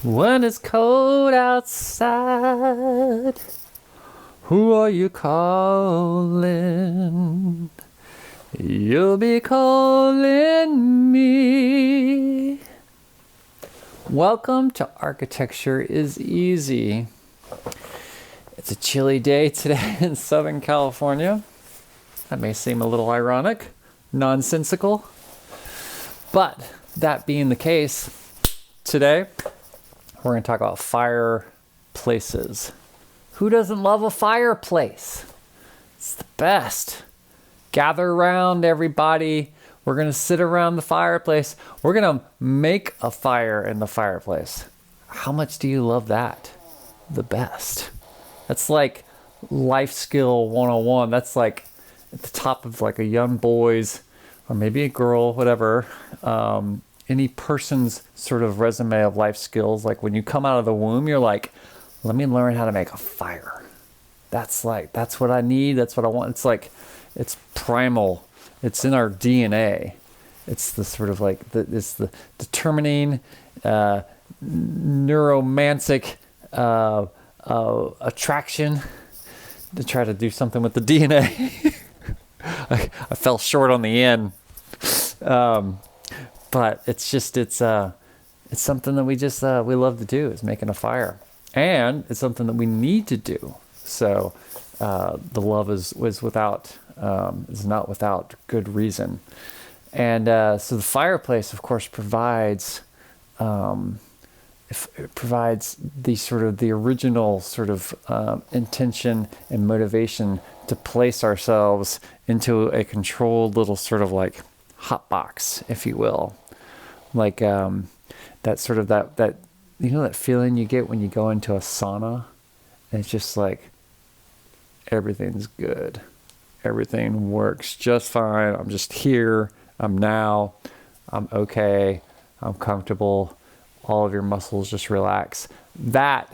When it's cold outside, who are you calling? You'll be calling me. Welcome to Architecture is Easy. It's a chilly day today in Southern California. That may seem a little ironic, nonsensical. But that being the case, today we're going to talk about fireplaces. Who doesn't love a fireplace? It's the best. Gather around, everybody. We're going to sit around the fireplace. We're going to make a fire in the fireplace. How much do you love that? The best. That's like life skill 101. That's like at the top of like a young boy's, or maybe a girl, whatever, any person's sort of resume of life skills. Like when you come out of the womb, you're like, let me learn how to make a fire. That's what I need. That's what I want. It's like, it's primal. It's in our DNA. It's the sort of like, it's the determining, neuromantic attraction to try to do something with the DNA. I fell short on the end. But it's something that we love to do, is making a fire. And it's something that we need to do. So the love is not without good reason. And so the fireplace, of course, provides the original sort of intention and motivation to place ourselves into a controlled little sort of like hot box, if you will. Like that sort of that you know that feeling you get when you go into a sauna and it's just like everything's good. Everything works just fine. I'm just here. I'm okay. I'm comfortable. All of your muscles just relax. That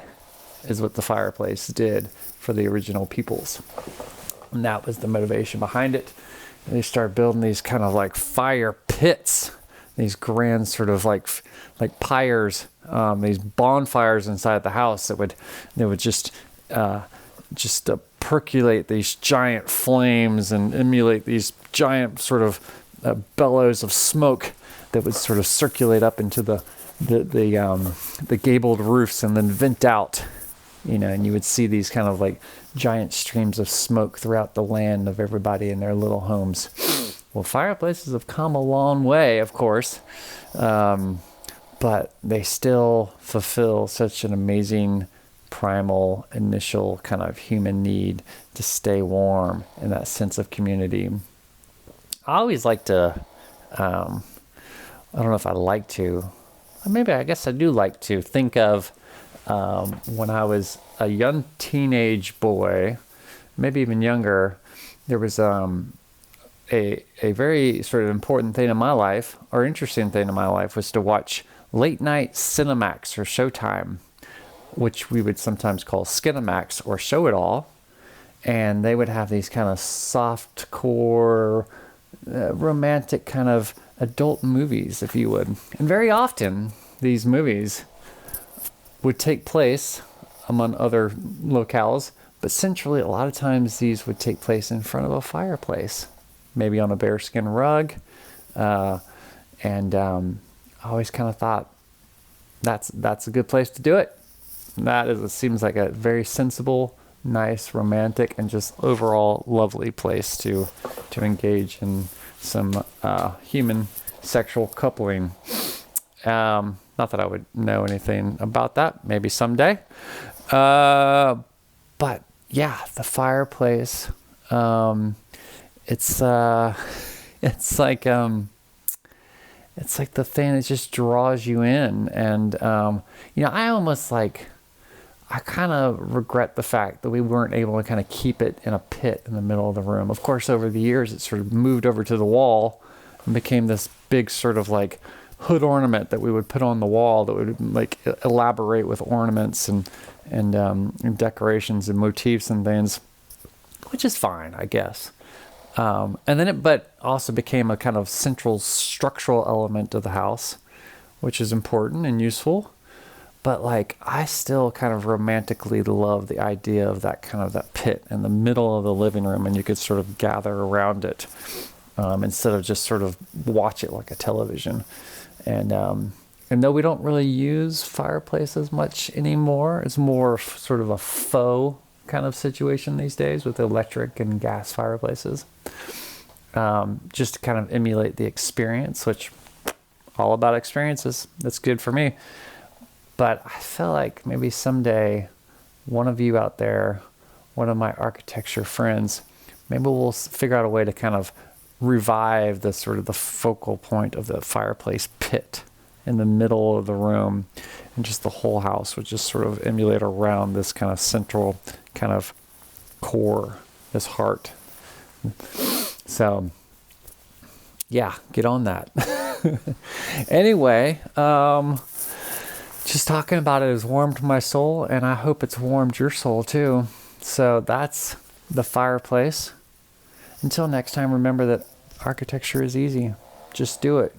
is what the fireplace did for the original peoples. And that was the motivation behind it. And they started building these kind of like fire pits, these grand sort of like pyres, these bonfires inside the house that would just percolate these giant flames and emulate these giant sort of bellows of smoke that would sort of circulate up into the gabled roofs and then vent out, and you would see these kind of like giant streams of smoke throughout the land of everybody in their little homes. Well, fireplaces have come a long way, of course, but they still fulfill such an amazing primal initial kind of human need to stay warm in that sense of community. I always like to, I don't know if I like to, maybe I guess I do like to think of when I was a young teenage boy, maybe even younger. There was a very sort of important thing in my life, or interesting thing in my life, was to watch late night Cinemax or Showtime, which we would sometimes call Skinemax or Show It All. And they would have these kind of soft core, romantic kind of adult movies, if you would. And very often these movies would take place among other locales, but centrally a lot of times these would take place in front of a fireplace, maybe on a bearskin rug. I always kind of thought that's a good place to do it. It seems like a very sensible, nice, romantic, and just overall lovely place to engage in some human sexual coupling. Not that I would know anything about that. Maybe someday. But yeah, the fireplace. It's like the thing that just draws you in, and I kind of regret the fact that we weren't able to kind of keep it in a pit in the middle of the room. Of course, over the years, it sort of moved over to the wall and became this big sort of like hood ornament that we would put on the wall that would like elaborate with ornaments and decorations and motifs and things, which is fine, I guess. But also became a kind of central structural element of the house, which is important and useful. But like, I still kind of romantically love the idea of that kind of that pit in the middle of the living room, and you could sort of gather around it instead of just sort of watch it like a television. And though we don't really use fireplaces much anymore, it's more sort of a faux kind of situation these days with electric and gas fireplaces. Just to kind of emulate the experience, which all about experiences. That's good for me. But I feel like maybe someday one of you out there, one of my architecture friends, maybe we'll figure out a way to kind of revive the sort of the focal point of the fireplace pit in the middle of the room, and just the whole house would just sort of emulate around this kind of central kind of core, this heart. So yeah, get on that. Anyway, just talking about it has warmed my soul, and I hope it's warmed your soul too. So that's the fireplace. Until next time, remember that architecture is easy. Just do it.